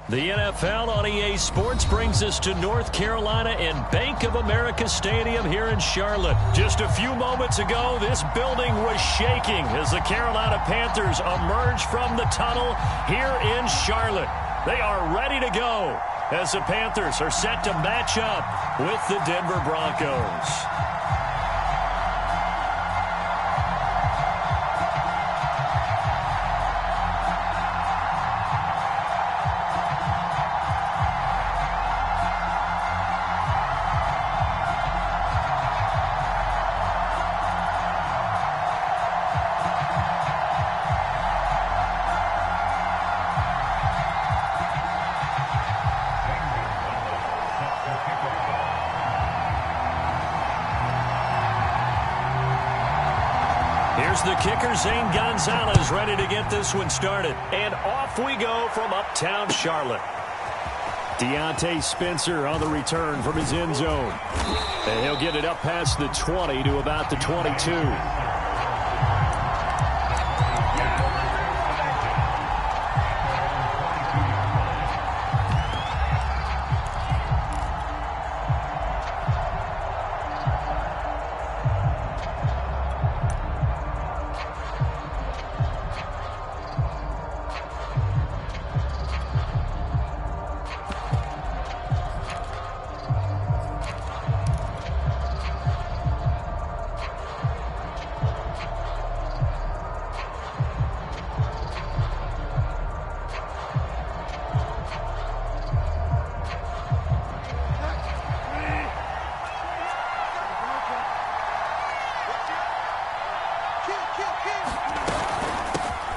The NFL on EA Sports brings us to North Carolina and Bank of America Stadium here in Charlotte. Just a few moments ago, this building was shaking as the Carolina Panthers emerge from the tunnel here in Charlotte. They are ready to go as the Panthers are set to match up with the Denver Broncos. Here's the kicker, Zane Gonzalez, ready to get this one started. And off we go from uptown Charlotte. Deontay Spencer on the return from his end zone. And he'll get it up past the 20 to about the 22.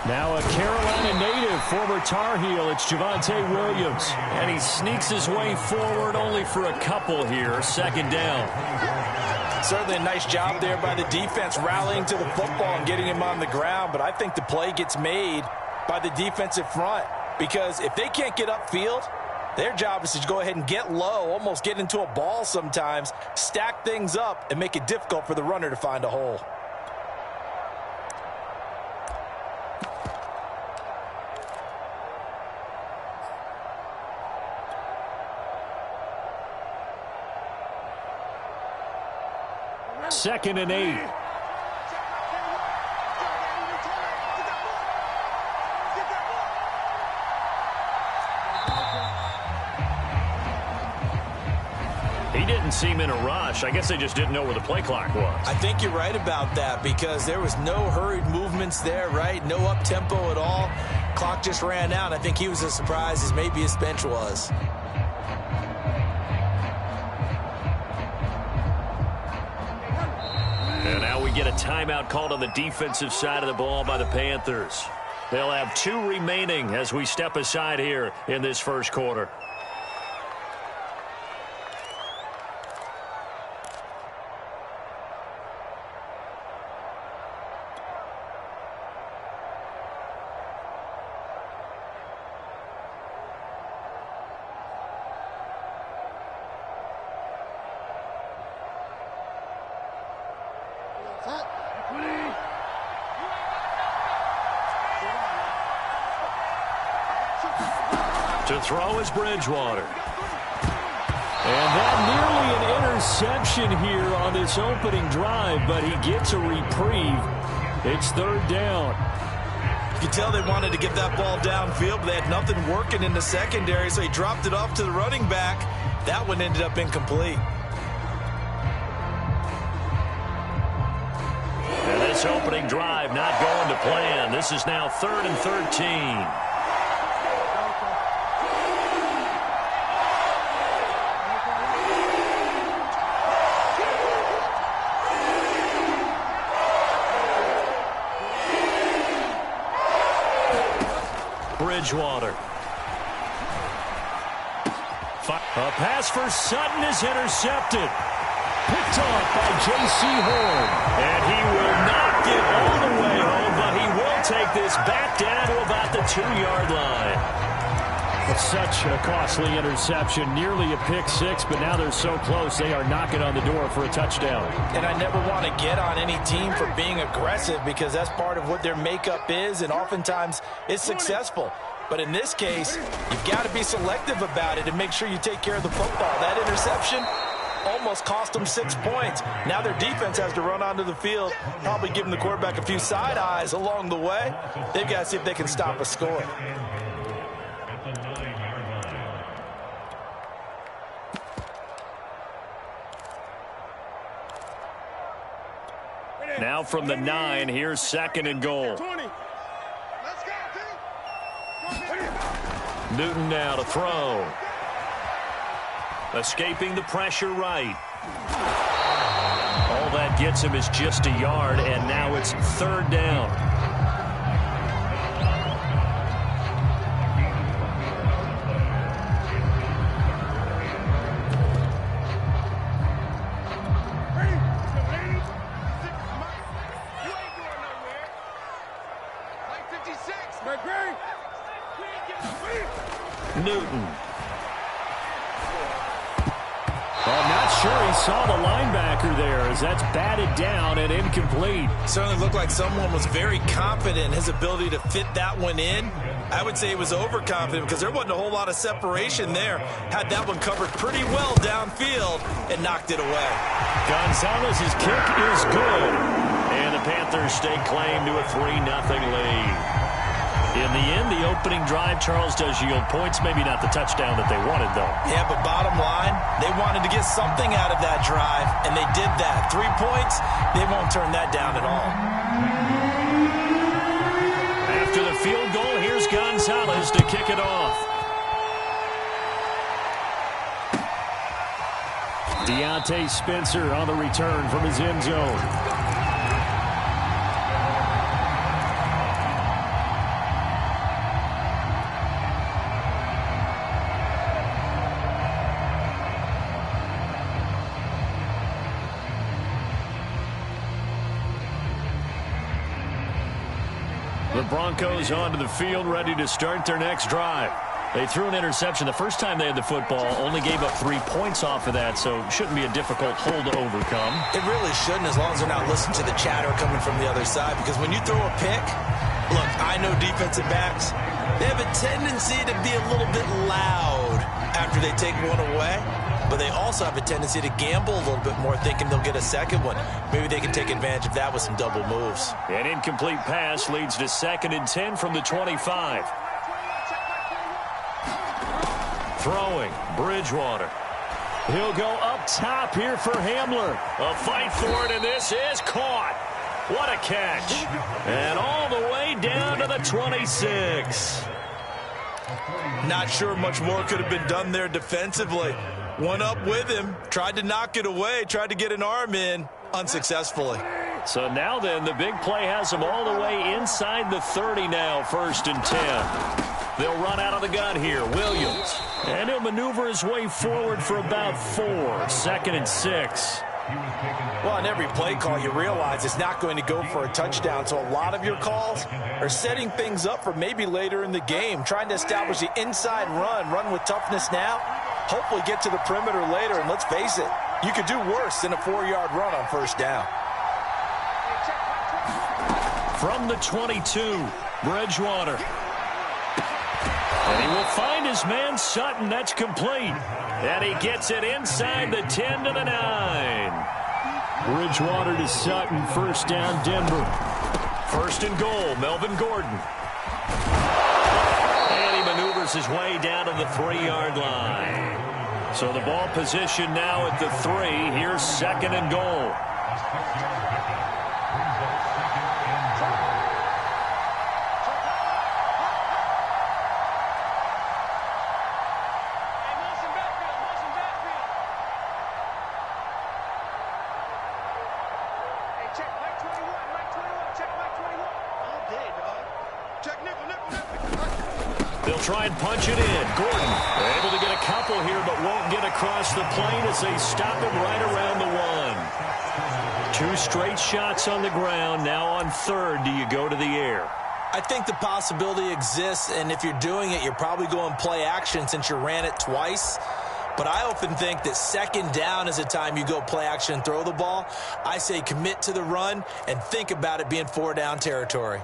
Now a Carolina native, former Tar Heel, it's Javonte Williams. And he sneaks his way forward only for a couple here, second down. Certainly a nice job there by the defense rallying to the football and getting him on the ground. But I think the play gets made by the defensive front because if they can't get upfield, their job is to go ahead and get low, almost get into a ball sometimes, stack things up, and make it difficult for the runner to find a hole. Second and 8. He didn't seem in a rush. I guess they just didn't know where the play clock was. I think you're right about that because there was no hurried movements there, right? No up-tempo at all. Clock just ran out. I think he was as surprised as maybe his bench was. And now we get a timeout called on the defensive side of the ball by the Panthers. They'll have 2 remaining as we step aside here in this first quarter. To throw is Bridgewater. And that nearly an interception here on this opening drive, but he gets a reprieve. It's third down. You can tell they wanted to get that ball downfield, but they had nothing working in the secondary, so he dropped it off to the running back. That one ended up incomplete. And this opening drive not going to plan. This is now 3rd and 13. Bridgewater. A pass for Sutton is intercepted. Picked off by J.C. Horn. And he will not get all the way home, but he will take this back down to about the 2-yard line. Such a costly interception, nearly a pick six, but now they're so close they are knocking on the door for a touchdown. And I never want to get on any team for being aggressive because that's part of what their makeup is, and oftentimes it's successful. But in this case, you've got to be selective about it and make sure you take care of the football. That interception almost cost them 6 points. Now their defense has to run onto the field, probably giving the quarterback a few side eyes along the way. They've got to see if they can stop a score. Now from the 9, here's 2nd and goal. Newton now to throw. Escaping the pressure right. All that gets him is just a yard, and now it's 3rd down. Newton. I'm not sure he saw the linebacker there as that's batted down and incomplete. Certainly looked like someone was very confident in his ability to fit that one in. I would say he was overconfident because there wasn't a whole lot of separation there. Had that one covered pretty well downfield and knocked it away. Gonzalez's kick is good. And the Panthers stake claim to a 3-0 lead. In the end, the opening drive, Charles, does yield points. Maybe not the touchdown that they wanted, though. Yeah, but bottom line, they wanted to get something out of that drive, and they did that. 3 points, they won't turn that down at all. After the field goal, here's Gonzalez to kick it off. Deontay Spencer on the return from his end zone. The Broncos onto the field, ready to start their next drive. They threw an interception the first time they had the football, only gave up 3 points off of that, so shouldn't be a difficult hole to overcome. It really shouldn't, as long as they're not listening to the chatter coming from the other side, because when you throw a pick, look, I know defensive backs, they have a tendency to be a little bit loud after they take one away, but they also have a tendency to gamble a little bit more, thinking they'll get a second one. Maybe they can take advantage of that with some double moves. An incomplete pass leads to 2nd and 10 from the 25. Throwing, Bridgewater. He'll go up top here for Hamler. A fight for it, and this is caught. What a catch. And all the way down to the 26. Not sure much more could have been done there defensively. One up with him, tried to knock it away, tried to get an arm in, unsuccessfully. So now then, the big play has him all the way inside the 30 now, 1st and 10. They'll run out of the gun here, Williams. And he'll maneuver his way forward for about 4, 2nd and 6. Well, on every play call, you realize it's not going to go for a touchdown, so a lot of your calls are setting things up for maybe later in the game, trying to establish the inside run with toughness now, hopefully get to the perimeter later, and let's face it, you could do worse than a 4-yard run on 1st down. From the 22, Bridgewater. And he will find his man Sutton. That's complete. And he gets it inside the 10 to the 9. Bridgewater to Sutton. 1st down, Denver. 1st and goal, Melvin Gordon. And he maneuvers his way down to the 3-yard line. So the ball position now at the 3. Here's 2nd and goal. Try and punch it in. Gordon able to get a couple here, but won't get across the plane as they stop him right around the 1. 2 straight shots on the ground. Now on 3rd, do you go to the air? I think the possibility exists, and if you're doing it, you're probably going play action since you ran it twice. But I often think that 2nd down is the time you go play action and throw the ball. I say commit to the run and think about it being 4-down territory.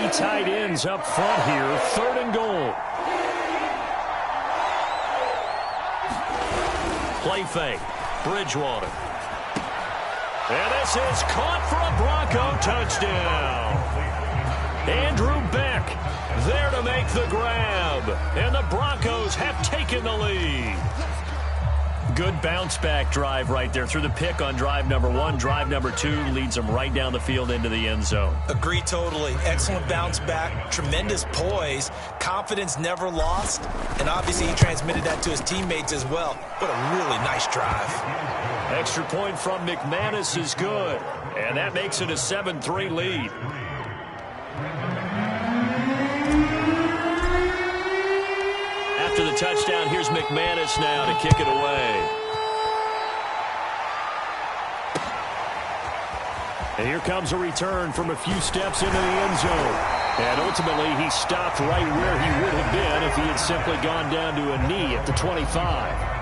Three tight ends up front here. 3rd and goal. Play fake. Bridgewater. And this is caught for a Bronco touchdown. Andrew Beck there to make the grab. And the Broncos have taken the lead. Good bounce-back drive right there. Through the pick on drive number 1. Drive number 2 leads them right down the field into the end zone. Agree totally. Excellent bounce-back. Tremendous poise. Confidence never lost. And obviously he transmitted that to his teammates as well. What a really nice drive. Extra point from McManus is good. And that makes it a 7-3 lead. After the touchdown, here's McManus now to kick it away. And here comes a return from a few steps into the end zone. And ultimately, he stopped right where he would have been if he had simply gone down to a knee at the 25.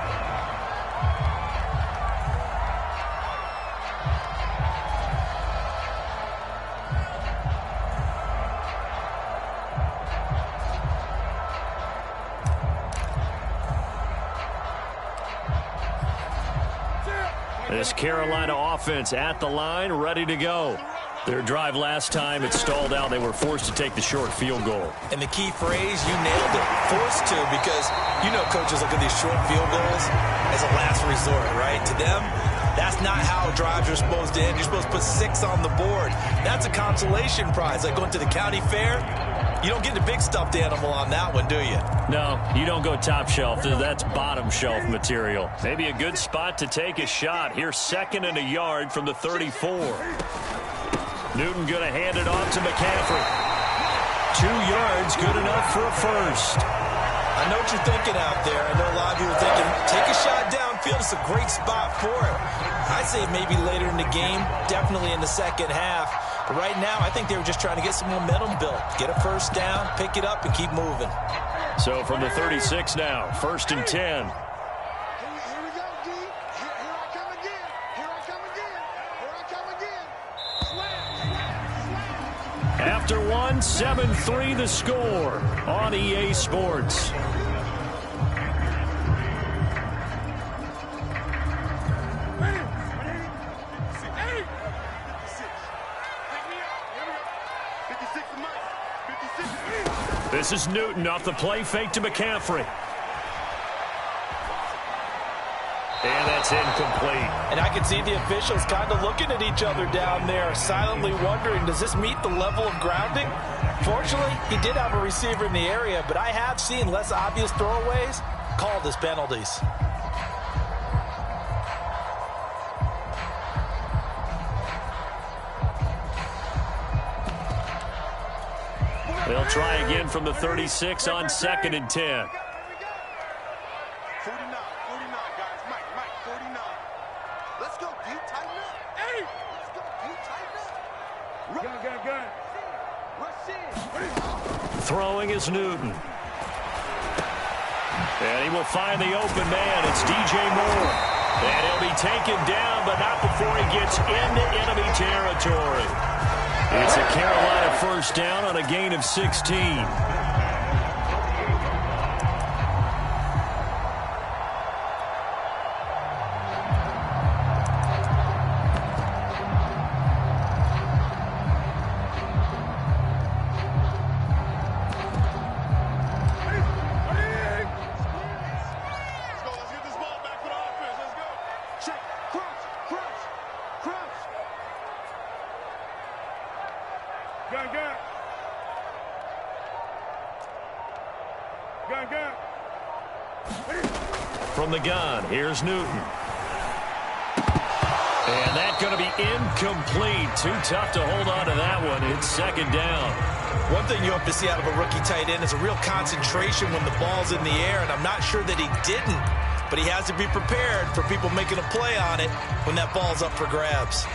This Carolina offense at the line, ready to go. Their drive last time, it stalled out. They were forced to take the short field goal. And the key phrase, you nailed it, forced to, because you know coaches look at these short field goals as a last resort, right? To them, that's not how drives are supposed to end. You're supposed to put 6 on the board. That's a consolation prize. Like going to the county fair, you don't get the big stuffed animal on that one, do you? No, you don't go top shelf. That's bottom shelf material. Maybe a good spot to take a shot. Here's 2nd and a yard from the 34. Newton going to hand it off to McCaffrey. 2 yards, good enough for a first. I know what you're thinking out there. I know a lot of you are thinking, take a shot downfield. It's a great spot for it. I say maybe later in the game, definitely in the second half. But right now, I think they were just trying to get some momentum built. Get a first down, pick it up, and keep moving. So from the 36 now, 1st and 10. Here we go, D. Here I come again. Here I come again. Here I come again. Slam. After one, 7-3 the score on EA Sports. This is Newton off the play fake to McCaffrey. And that's incomplete. And I can see the officials kind of looking at each other down there, silently wondering, does this meet the level of grounding? Fortunately, he did have a receiver in the area, but I have seen less obvious throwaways called as penalties. They'll try again from the 36 on 2nd and 10. 49, 49, guys. Mike, 49. Let's go, D. Tighten up. Hey! Let's go, D. Tighten up. Gun. Rush in. Throwing is Newton. And he will find the open man. It's DJ Moore. And he'll be taken down, but not before he gets into enemy territory. It's a Carolina first down on a gain of 16. Let's get this ball back for the offense. Let's go. Check. Crunch. Gun. From the gun, here's Newton. And that's going to be incomplete. Too tough to hold on to that one. It's 2nd down. One thing you hope to see out of a rookie tight end is a real concentration when the ball's in the air, and I'm not sure that he didn't, but he has to be prepared for people making a play on it when that ball's up for grabs.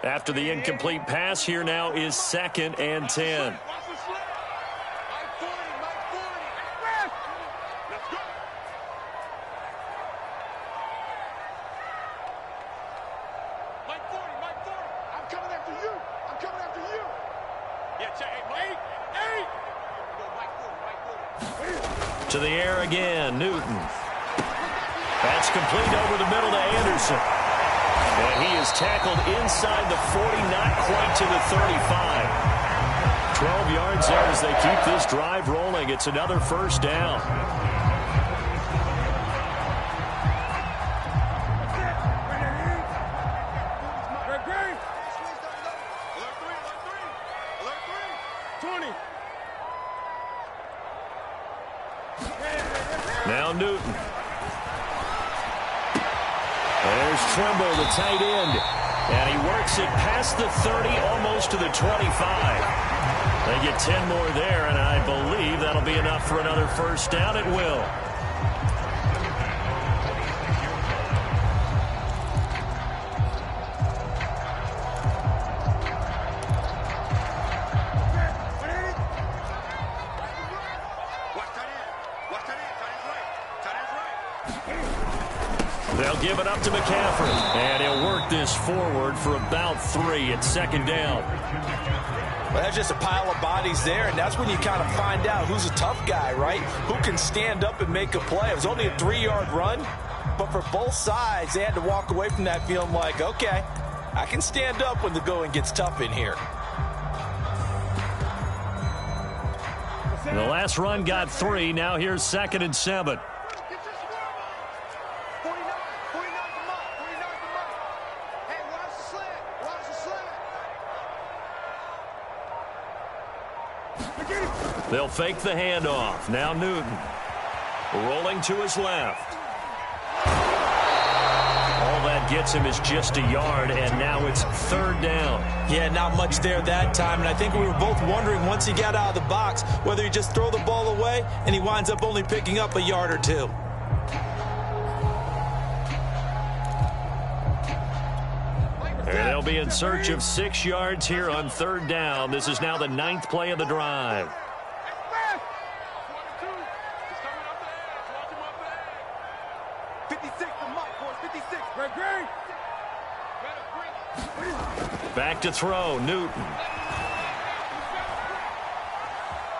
After the incomplete pass, here now is 2nd and 10. Watch the slip. Mike 40. Let's go. To the air again, Newton. That's complete over the middle to Anderson. And he is tackled inside the 40, not quite to the 35. 12 yards there as they keep this drive rolling. It's another first down. Now Newton. There's Trimble, the tight end. And he works it past the 30, almost to the 25. They get 10 more there, and I believe that'll be enough for another first down. It will. They'll give it up to McCaffrey. And he'll work this forward for about 3 at second down. Well, that's just a pile of bodies there, and that's when you kind of find out who's a tough guy, right? Who can stand up and make a play. It was only a 3-yard run, but for both sides, they had to walk away from that feeling like, okay, I can stand up when the going gets tough in here. And the last run got 3. Now here's 2nd and 7. They'll fake the handoff. Now Newton. Rolling to his left. All that gets him is just a yard, and now it's 3rd down. Yeah, not much there that time, and I think we were both wondering once he got out of the box whether he just throw the ball away, and he winds up only picking up a yard or 2. And they'll be in search of 6 yards here on 3rd down. This is now the 9th play of the drive. 56, the mic, boys, 56. Back to throw, Newton.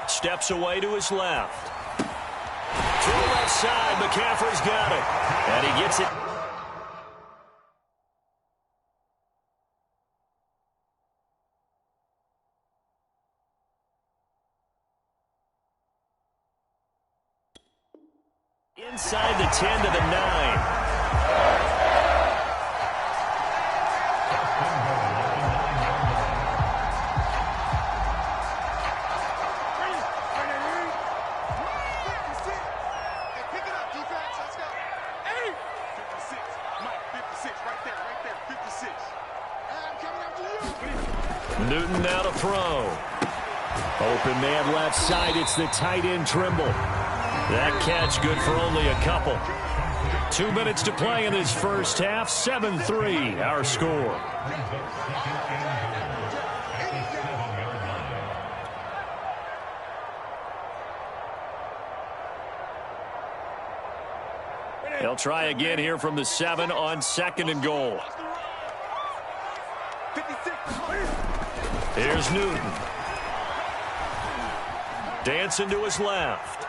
Steps away to his left. To the left side, McCaffrey's got it. And he gets it. Inside the 10 to the 9. Newton now to throw. Open man left side. It's the tight end Trimble. That catch good for only a couple. 2 minutes to play in this first half. 7-3 our score. They'll try again here from the 7 on 2nd and goal. Here's Newton. Dancing to his left.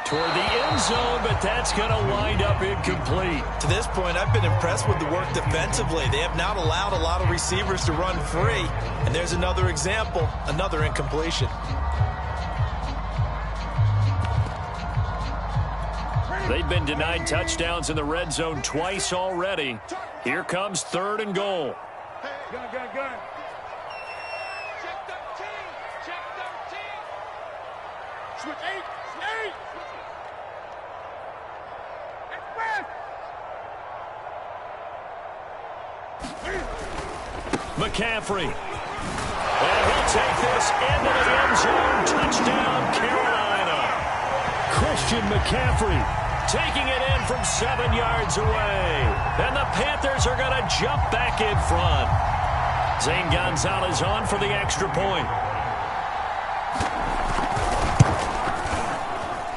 Toward the end zone, but that's going to wind up incomplete. To this point, I've been impressed with the work defensively. They have not allowed a lot of receivers to run free. And there's another example, another incompletion. They've been denied touchdowns in the red zone twice already. Here comes 3rd and goal. Gun. Check 13. Switch 8. McCaffrey. And he'll take this into the end zone. Touchdown, Carolina. Christian McCaffrey taking it in from 7 yards away. And the Panthers are going to jump back in front. Zane Gonzalez on for the extra point.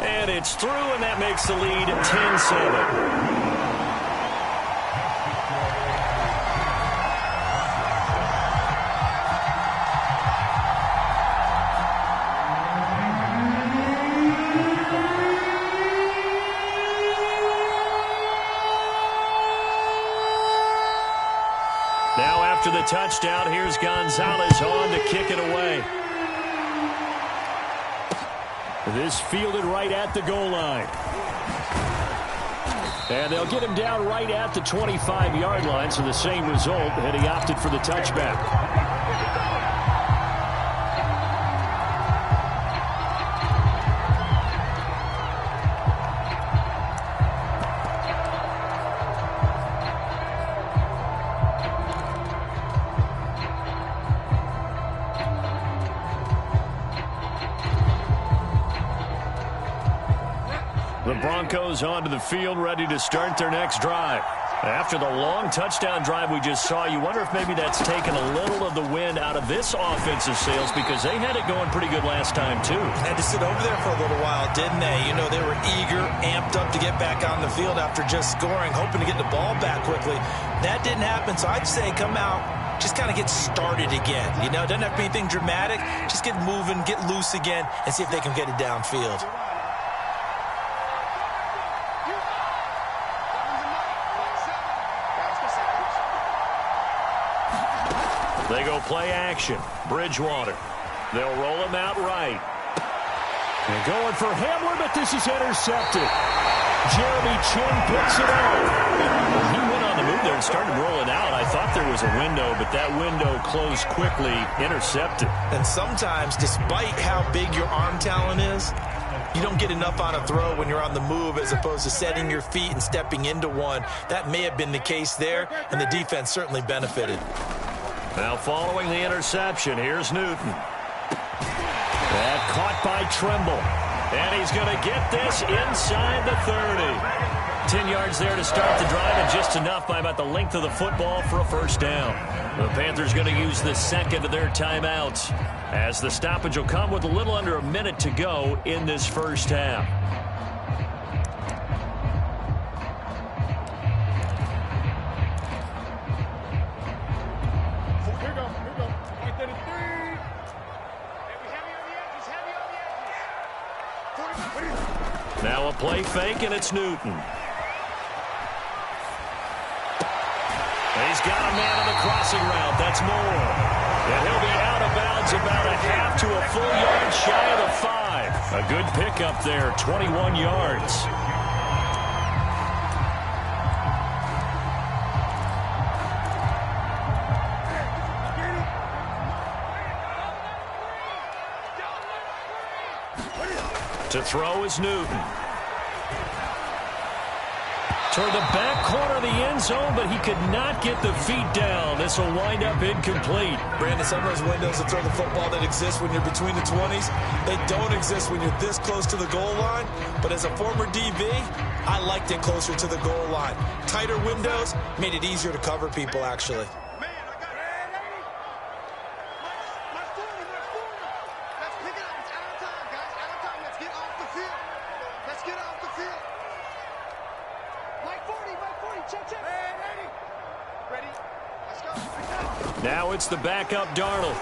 And it's through, and that makes the lead 10-7. After the touchdown, here's Gonzalez on to kick it away. This fielded right at the goal line. And they'll get him down right at the 25-yard line, so the same result, and he opted for the touchback. The Broncos onto the field, ready to start their next drive. After the long touchdown drive we just saw, you wonder if maybe that's taken a little of the wind out of this offensive sails, because they had it going pretty good last time, too. Had to sit over there for a little while, didn't they? You know, they were eager, amped up to get back on the field after just scoring, hoping to get the ball back quickly. That didn't happen, so I'd say come out, just kind of get started again. You know, doesn't have to be anything dramatic. Just get moving, get loose again, and see if they can get it downfield. They go play action. Bridgewater. They'll roll him out right. And going for Hamler, but this is intercepted. Jeremy Chin picks it up. Well, he went on the move there and started rolling out. I thought there was a window, but that window closed quickly. Intercepted. And sometimes, despite how big your arm talent is, you don't get enough on a throw when you're on the move as opposed to setting your feet and stepping into one. That may have been the case there, and the defense certainly benefited. Now following the interception, here's Newton. That caught by Trimble. And he's going to get this inside the 30. 10 yards there to start the drive, and just enough by about the length of the football for a first down. The Panthers going to use the second of their timeouts, as the stoppage will come with a little under a minute to go in this first half. Now a play fake, and it's Newton. He's got a man on the crossing route. That's Moore. And he'll be out of bounds about a half to a full yard shy of the 5. A good pickup there, 21 yards. To throw is Newton. Toward the back corner of the end zone, but he could not get the feet down. This will wind up incomplete. Brandon, some of those windows to throw the football that exist when you're between the 20s, they don't exist when you're this close to the goal line. But as a former DB, I liked it closer to the goal line. Tighter windows made it easier to cover people, actually. Now it's the backup Darnold.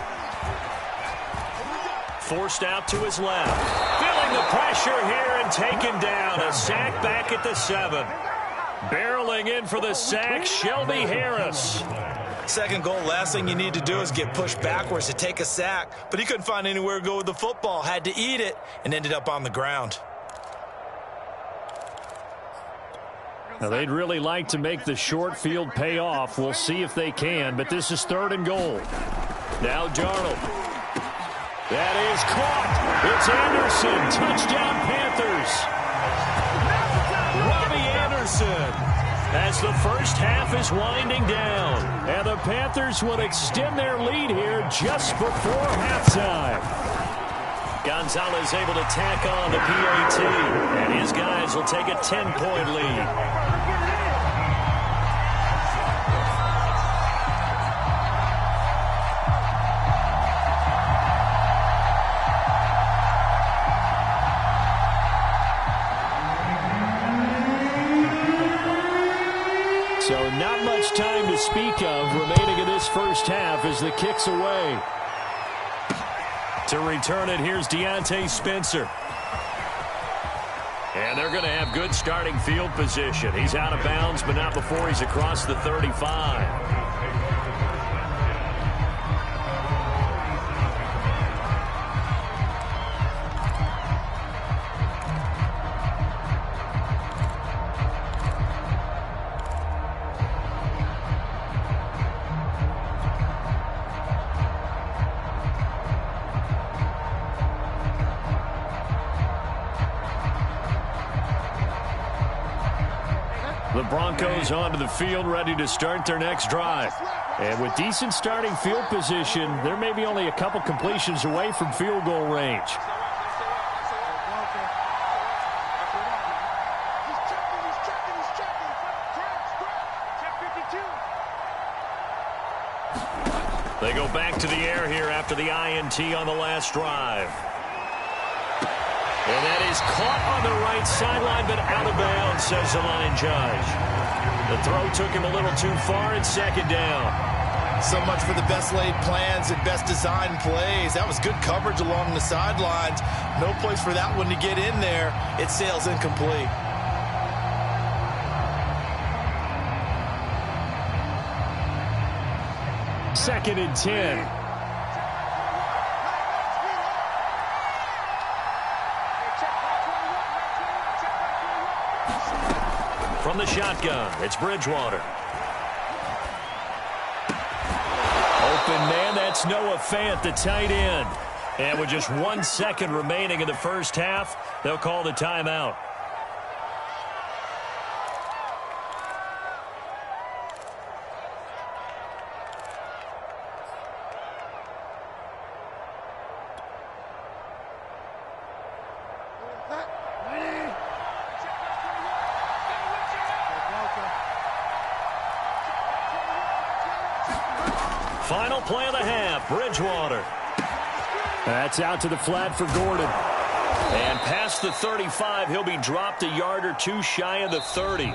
Forced out to his left. Feeling the pressure here and taken down. A sack back at the 7. Barreling in for the sack, Shelby Harris. Second goal, last thing you need to do is get pushed backwards to take a sack. But he couldn't find anywhere to go with the football. Had to eat it and ended up on the ground. Now, they'd really like to make the short field pay off. We'll see if they can, but this is 3rd and goal. Now Darnold. That is caught. It's Anderson. Touchdown, Panthers. Robbie Anderson, as the first half is winding down. And the Panthers will extend their lead here just before halftime. Gonzalez able to tack on the PAT, and his guys will take a 10-point lead. So not much time to speak of remaining in this first half as the kick's away. To return it, here's Deontay Spencer. And they're going to have good starting field position. He's out of bounds, but not before he's across the 35. The Broncos onto the field, ready to start their next drive. And with decent starting field position, they're maybe only a couple completions away from field goal range. They go back to the air here after the INT on the last drive. And that is caught on the right sideline, but out of bounds, says the line judge. The throw took him a little too far, and second down. So much for the best laid plans and best design plays. That was good coverage along the sidelines. No place for that one to get in there. It sails incomplete. Second and 10. From the shotgun, it's Bridgewater. Open man, that's Noah Fant, the tight end. And with just 1 second remaining in the first half, they'll call the timeout. Final play of the half, Bridgewater. That's out to the flat for Gordon. And past the 35, he'll be dropped a yard or two shy of the 30.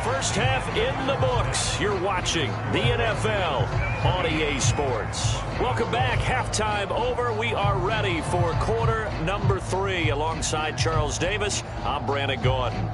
First half in the books. You're watching the NFL on EA Sports. Welcome back. Halftime over. We are ready for quarter number 3. Alongside Charles Davis, I'm Brandon Gordon.